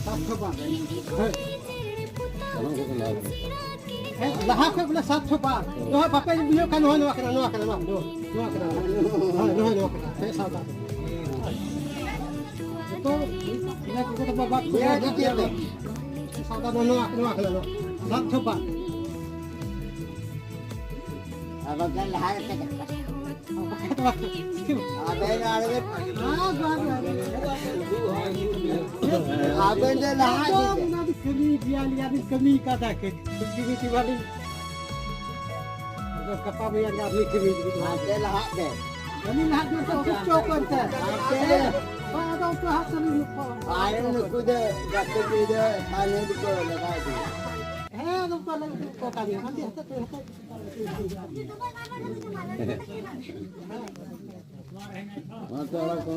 700 baht. Tolong kita lah. Lahap ka pula 700 baht. Doha pakai video kan doha kena doha kena doha kena. Doha kena. Saya sabar. Itu ini kita babat. Ya dia. Sabar doha kena. 700 baht. Abang kan lahar ke dekat. Abang ada. Abang dah lahar. कमी दिया लिया भी कमी का था कि कमी वाली तो कपा में यार आदमी कमी Ada lahar deh. कमी ना जो तो कुछ चौकन था बादों तो हाथ से नहीं Ayam nak kuda, jatuh kuda, mana di kau lepas tu. है तो तो लग को का नहीं हम तो Mana tu orang kau?